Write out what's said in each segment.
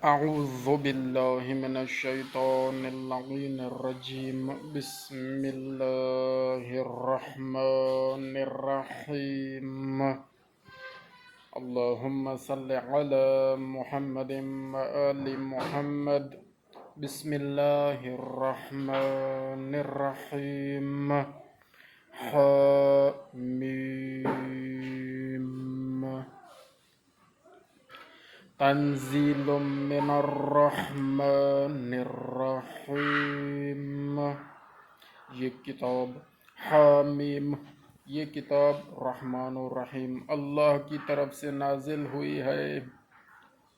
أعوذ بالله من الشيطان اللعين الرجيم بسم الله الرحمن الرحيم اللهم صل على محمد وآل محمد بسم الله الرحمن الرحيم حميم تنزيل من الرحمن الرحيم یہ کتاب حامیم یہ کتاب رحمان الرحیم اللہ کی طرف سے نازل ہوئی ہے۔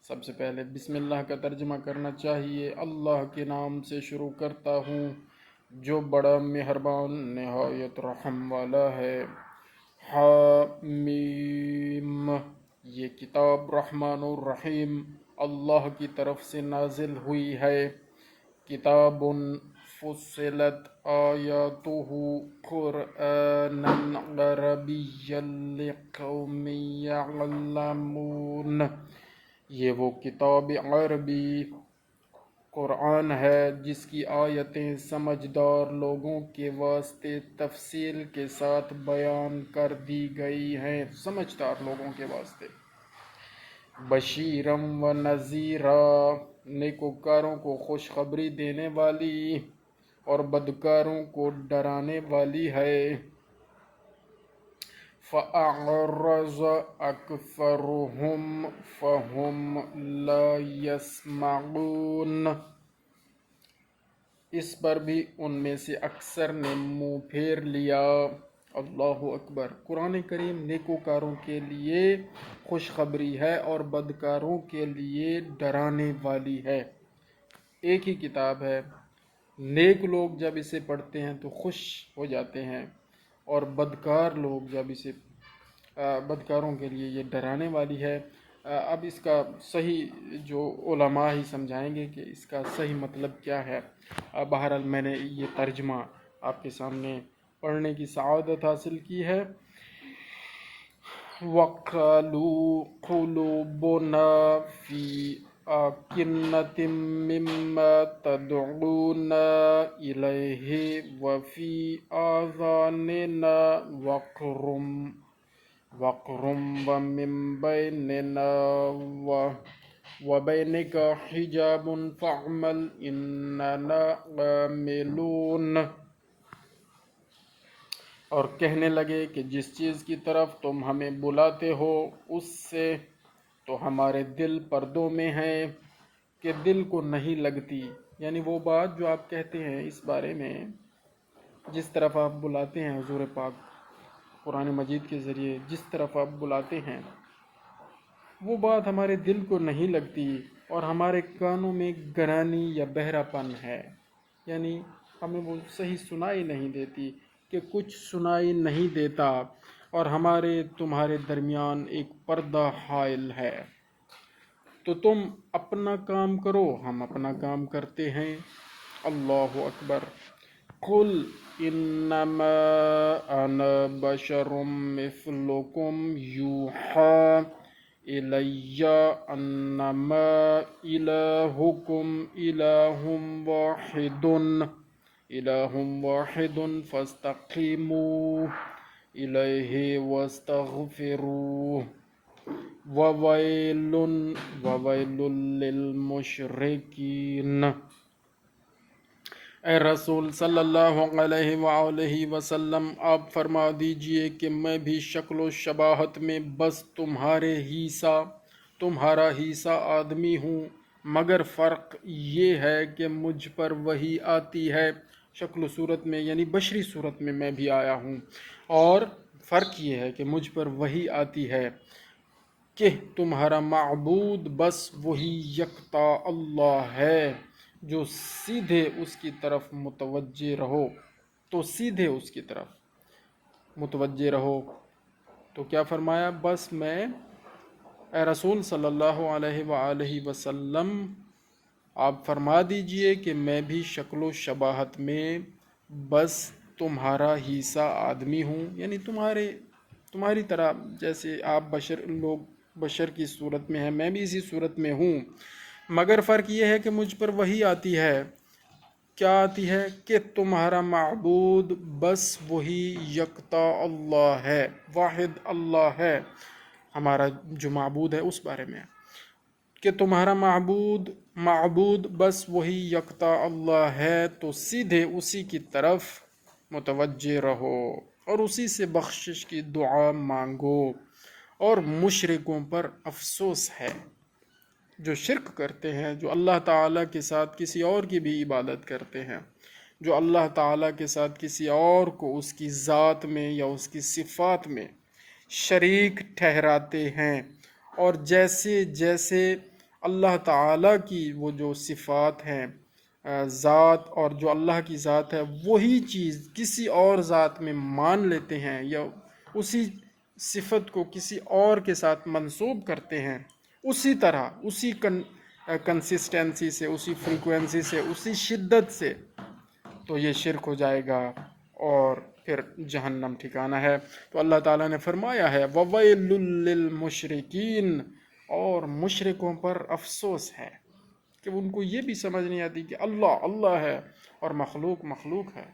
سب سے پہلے بسم اللہ کا ترجمہ کرنا چاہیے۔ اللہ کے نام سے شروع کرتا ہوں جو بڑا مہربان نہایت رحم والا ہے۔ حامیم یہ کتاب رحمان الرحیم اللہ کی طرف سے نازل ہوئی ہے۔ کتاب فصلت آیاتہ قرآنا عربیا لقوم یعلمون یہ وہ کتاب عربی قرآن ہے جس کی آیتیں سمجھدار لوگوں کے واسطے تفصیل کے ساتھ بیان کر دی گئی ہیں، سمجھدار لوگوں کے واسطے۔ بشیرم و نذیرا نیکوکاروں کو خوشخبری دینے والی اور بدکاروں کو ڈرانے والی ہے۔ فَأَعْرَضَ أَكْثَرُهُمْ فَهُمْ لَا يَسْمَعُونَ اس پر بھی ان میں سے اکثر نے منہ پھیر لیا۔ اللہ اکبر۔ قرآن کریم نیکوکاروں کے لیے خوشخبری ہے اور بدکاروں کے لیے ڈرانے والی ہے۔ ایک ہی کتاب ہے، نیک لوگ جب اسے پڑھتے ہیں تو خوش ہو جاتے ہیں، اور بدکار لوگ جب اسے بدکاروں کے لیے یہ ڈرانے والی ہے۔ اب اس کا صحیح جو علماء ہی سمجھائیں گے کہ اس کا صحیح مطلب کیا ہے۔ بہرحال میں نے یہ ترجمہ آپ کے سامنے پڑھنے کی سعادت حاصل کی ہے۔ وَقَالُوا قُلُوبُنَا فِي أَكِنَّةٍ مِّمَّا تَدْعُونَا إِلَيْهِ وَفِي آذَانِنَا وَقْرٌ وَمِن بَيْنِنَا وَبَيْنِكَ حِجَابٌ فَاعْمَلْ إِنَّنَا عَامِلُونَ اور کہنے لگے کہ جس چیز کی طرف تم ہمیں بلاتے ہو اس سے تو ہمارے دل پردوں میں ہیں کہ دل کو نہیں لگتی، یعنی وہ بات جو آپ کہتے ہیں اس بارے میں، جس طرف آپ بلاتے ہیں حضور پاک قرآن مجید کے ذریعے جس طرف آپ بلاتے ہیں وہ بات ہمارے دل کو نہیں لگتی، اور ہمارے کانوں میں گرانی یا بہرا پن ہے، یعنی ہمیں وہ صحیح سنائی نہیں دیتی کہ کچھ سنائی نہیں دیتا، اور ہمارے تمہارے درمیان ایک پردہ حائل ہے۔ تو تم اپنا کام کرو، ہم اپنا کام کرتے ہیں۔ اللہ اکبر۔ قل انما انا بشر مثلکم یوحی الی انما الہکم الہ واحد فاستقیموا الیہ واستغفروہ وویل للمشرکین۔ اے رسول صلی اللہ علیہ وآلہ وسلم، آپ فرما دیجئے کہ میں بھی شکل و شباہت میں بس تمہارا ہی سا آدمی ہوں، مگر فرق یہ ہے کہ مجھ پر وحی آتی ہے شکل و صورت میں، یعنی بشری صورت میں میں بھی آیا ہوں، اور فرق یہ ہے کہ مجھ پر وحی آتی ہے کہ تمہارا معبود بس وہی یکتا اللہ ہے، جو سیدھے اس کی طرف متوجہ رہو، تو سیدھے اس کی طرف متوجہ رہو۔ تو کیا فرمایا؟ بس میں اے رسول صلی اللہ علیہ وآلہ وسلم آپ فرما دیجئے کہ میں بھی شکل و شباہت میں بس تمہارا ہی سا آدمی ہوں، یعنی تمہاری طرح، جیسے آپ بشر کی صورت میں ہیں میں بھی اسی صورت میں ہوں، مگر فرق یہ ہے کہ مجھ پر وہی آتی ہے، کیا آتی ہے کہ تمہارا معبود بس وہی یکتا اللہ ہے، واحد اللہ ہے، ہمارا جو معبود ہے اس بارے میں، کہ تمہارا معبود بس وہی یکتا اللہ ہے، تو سیدھے اسی کی طرف متوجہ رہو اور اسی سے بخشش کی دعا مانگو، اور مشرکوں پر افسوس ہے جو شرک کرتے ہیں، جو اللہ تعالیٰ کے ساتھ کسی اور کی بھی عبادت کرتے ہیں، جو اللہ تعالیٰ کے ساتھ کسی اور کو اس کی ذات میں یا اس کی صفات میں شریک ٹھہراتے ہیں، اور جیسے جیسے اللہ تعالیٰ کی وہ جو صفات ہیں، ذات، اور جو اللہ کی ذات ہے وہی چیز کسی اور ذات میں مان لیتے ہیں یا اسی صفت کو کسی اور کے ساتھ منسوب کرتے ہیں، اسی طرح اسی کنسسٹنسی سے، اسی فریکوینسی سے، اسی شدت سے، تو یہ شرک ہو جائے گا اور پھر جہنم ٹھکانہ ہے۔ تو اللہ تعالیٰ نے فرمایا ہے وَوَيْلٌ لِّلْمُشْرِكِينَ، اور مشرکوں پر افسوس ہے کہ ان کو یہ بھی سمجھ نہیں آتی کہ اللہ اللہ ہے اور مخلوق مخلوق ہے۔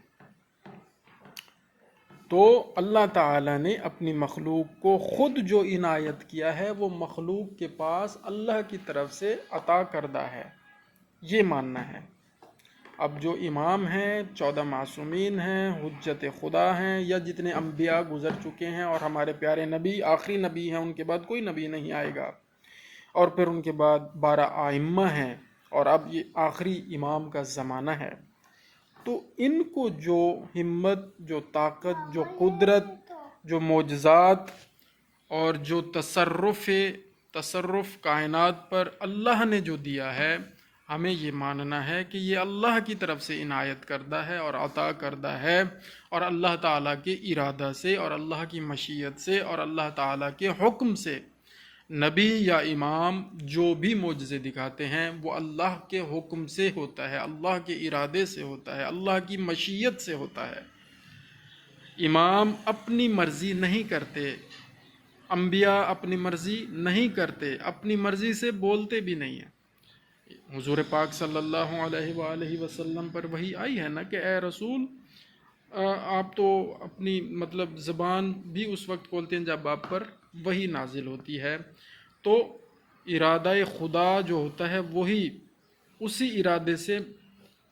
تو اللہ تعالیٰ نے اپنی مخلوق کو خود جو عنایت کیا ہے وہ مخلوق کے پاس اللہ کی طرف سے عطا کردہ ہے، یہ ماننا ہے۔ اب جو امام ہیں، 14 معصومین ہیں، حجت خدا ہیں، یا جتنے انبیاء گزر چکے ہیں اور ہمارے پیارے نبی آخری نبی ہیں، ان کے بعد کوئی نبی نہیں آئے گا، اور پھر ان کے بعد 12 ائمہ ہیں، اور اب یہ آخری امام کا زمانہ ہے۔ تو ان کو جو ہمت، جو طاقت، جو قدرت، جو معجزات اور جو تصرف کائنات پر اللہ نے جو دیا ہے، ہمیں یہ ماننا ہے کہ یہ اللہ کی طرف سے عنایت کردہ ہے اور عطا کردہ ہے، اور اللہ تعالیٰ کے ارادہ سے اور اللہ کی مشیت سے اور اللہ تعالیٰ کے حکم سے نبی یا امام جو بھی معجزے دکھاتے ہیں وہ اللہ کے حکم سے ہوتا ہے، اللہ کے ارادے سے ہوتا ہے، اللہ کی مشیت سے ہوتا ہے۔ امام اپنی مرضی نہیں کرتے، انبیاء اپنی مرضی نہیں کرتے، اپنی مرضی سے بولتے بھی نہیں ہیں۔ حضور پاک صلی اللہ علیہ وآلہ وسلم پر وحی آئی ہے نا کہ اے رسول، آپ تو اپنی زبان بھی اس وقت کھولتے ہیں جب آپ پر وحی نازل ہوتی ہے، تو ارادہ خدا جو ہوتا ہے وہی اسی ارادے سے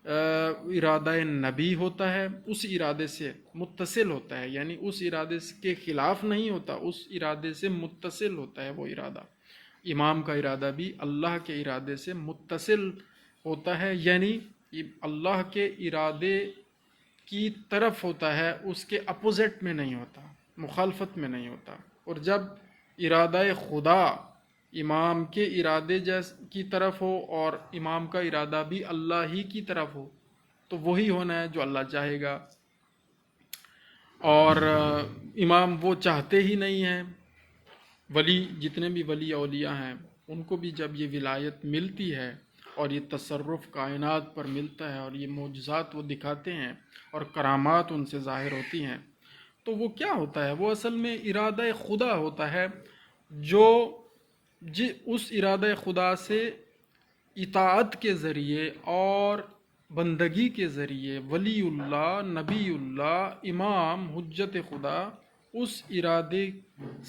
ارادہ نبی ہوتا ہے، اس ارادے سے متصل ہوتا ہے، یعنی اس ارادے کے خلاف نہیں ہوتا، اس ارادے سے متصل ہوتا ہے وہ ارادہ۔ امام کا ارادہ بھی اللہ کے ارادے سے متصل ہوتا ہے، یعنی اللہ کے ارادے کی طرف ہوتا ہے، اس کے اپوزٹ میں نہیں ہوتا، مخالفت میں نہیں ہوتا۔ اور جب ارادہ خدا امام کے ارادے کی طرف ہو اور امام کا ارادہ بھی اللہ ہی کی طرف ہو، تو وہی ہونا ہے جو اللہ چاہے گا، اور امام وہ چاہتے ہی نہیں ہیں۔ ولی، جتنے بھی ولی اولیاء ہیں، ان کو بھی جب یہ ولایت ملتی ہے اور یہ تصرف کائنات پر ملتا ہے اور یہ معجزات وہ دکھاتے ہیں اور کرامات ان سے ظاہر ہوتی ہیں، تو وہ کیا ہوتا ہے؟ وہ اصل میں ارادہ خدا ہوتا ہے، جو اس ارادہ خدا سے اطاعت کے ذریعے اور بندگی کے ذریعے ولی اللہ، نبی اللہ، امام، حجت خدا اس ارادے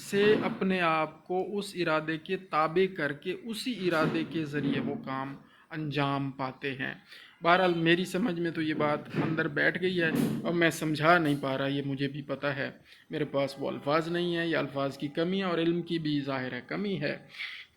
سے اپنے آپ کو اس ارادے کے تابع کر کے اسی ارادے کے ذریعے وہ کام انجام پاتے ہیں۔ بہرحال میری سمجھ میں تو یہ بات اندر بیٹھ گئی ہے، اور میں سمجھا نہیں پا رہا، یہ مجھے بھی پتہ ہے، میرے پاس وہ الفاظ نہیں ہیں، یا الفاظ کی کمی ہے اور علم کی بھی ظاہر ہے کمی ہے۔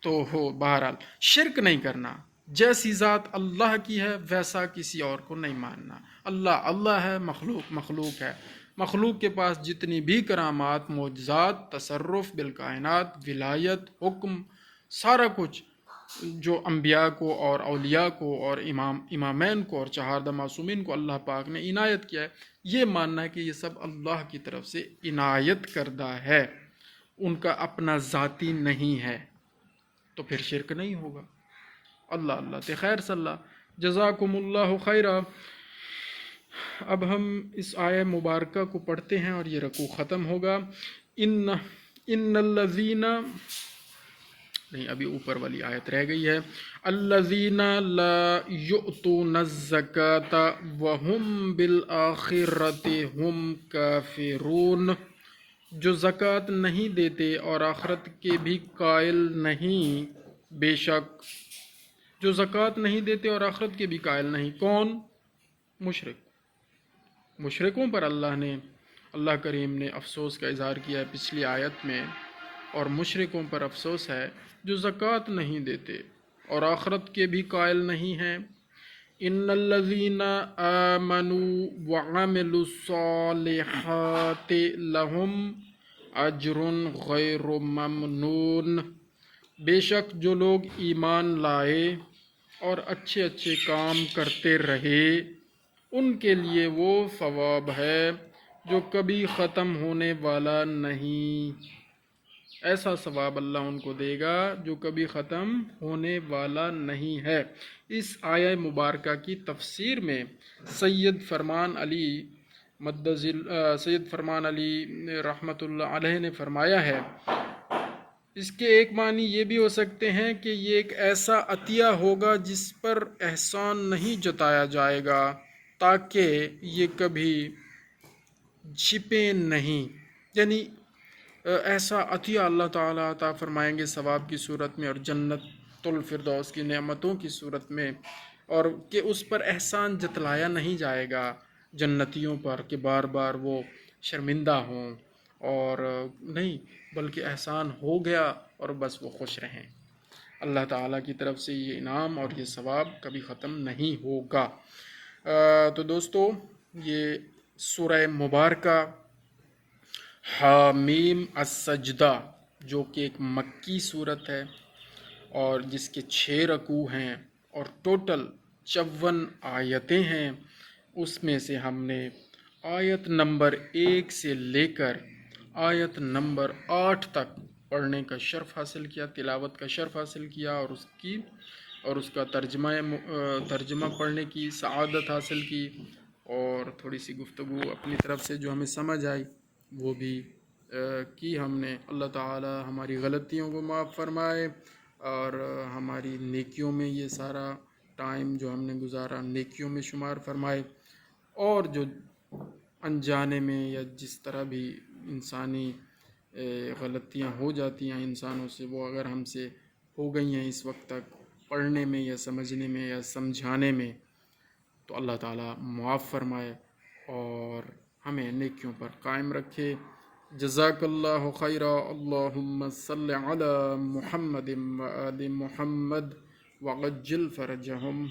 تو بہرحال شرک نہیں کرنا، جیسی ذات اللہ کی ہے ویسا کسی اور کو نہیں ماننا۔ اللہ اللہ ہے، مخلوق مخلوق ہے، مخلوق کے پاس جتنی بھی کرامات، معجزات، تصرف بالکائنات، ولایت، حکم، سارا کچھ جو انبیاء کو اور اولیاء کو اور امامین کو اور 14 معصومین کو اللہ پاک نے عنایت کیا ہے، یہ ماننا ہے کہ یہ سب اللہ کی طرف سے عنایت کردہ ہے، ان کا اپنا ذاتی نہیں ہے، تو پھر شرک نہیں ہوگا۔ اللہ اللہ تے خیر صلی اللہ، جزاکم اللہ خیرہ۔ اب ہم اس آیہ مبارکہ کو پڑھتے ہیں اور یہ رکوع ختم ہوگا۔ ان الذین نہیں، ابھی اوپر والی آیت رہ گئی ہے، الذین لا یؤتون الزکاۃ وہم بالآخرۃ ہم کافرون، جو زکوٰۃ نہیں دیتے اور آخرت کے بھی قائل نہیں، بے شک جو زکوٰۃ نہیں دیتے اور آخرت کے بھی قائل نہیں، کون؟ مشرکوں پر اللہ کریم نے افسوس کا اظہار کیا ہے پچھلی آیت میں، اور مشرکوں پر افسوس ہے جو زکوٰۃ نہیں دیتے اور آخرت کے بھی قائل نہیں ہیں۔ ان الذین آمنوا وعملوا الصالحات لہم اجر غیر ممنون، بے شک جو لوگ ایمان لائے اور اچھے اچھے کام کرتے رہے، ان کے لیے وہ ثواب ہے جو کبھی ختم ہونے والا نہیں۔ ایسا ثواب اللہ ان کو دے گا جو کبھی ختم ہونے والا نہیں ہے۔ اس آیہ مبارکہ کی تفسیر میں سید فرمان علی رحمۃ اللہ علیہ نے فرمایا ہے، اس کے ایک معنی یہ بھی ہو سکتے ہیں کہ یہ ایک ایسا عطیہ ہوگا جس پر احسان نہیں جتایا جائے گا تاکہ یہ کبھی چھپے نہیں، یعنی ایسا عطیہ اللہ تعالیٰ عطا فرمائیں گے ثواب کی صورت میں اور جنت الفردوس کی نعمتوں کی صورت میں، اور کہ اس پر احسان جتلایا نہیں جائے گا جنتیوں پر کہ بار بار وہ شرمندہ ہوں، اور نہیں بلکہ احسان ہو گیا اور بس وہ خوش رہیں۔ اللہ تعالیٰ کی طرف سے یہ انعام اور یہ ثواب کبھی ختم نہیں ہوگا۔ تو دوستو، یہ سورہ مبارکہ حامیم السجدہ، جو کہ ایک مکی صورت ہے اور جس کے 6 رکوع ہیں اور ٹوٹل 54 آیتیں ہیں، اس میں سے ہم نے آیت نمبر 1 سے لے کر آیت نمبر 8 تک پڑھنے کا شرف حاصل کیا، تلاوت کا شرف حاصل کیا، اور اس کا ترجمہ پڑھنے کی سعادت حاصل کی، اور تھوڑی سی گفتگو اپنی طرف سے جو ہمیں سمجھ آئی وہ بھی کی ہم نے۔ اللہ تعالی ہماری غلطیوں کو معاف فرمائے اور ہماری نیکیوں میں یہ سارا ٹائم جو ہم نے گزارا نیکیوں میں شمار فرمائے، اور جو انجانے میں یا جس طرح بھی انسانی غلطیاں ہو جاتی ہیں انسانوں سے، وہ اگر ہم سے ہو گئی ہیں اس وقت تک پڑھنے میں یا سمجھنے میں یا سمجھانے میں، تو اللہ تعالیٰ معاف فرمائے اور ہمیں نیکیوں پر قائم رکھے۔ جزاک اللہ خیرا، اللہم صلی علی محمد و آل محمد وعجل فرجہم۔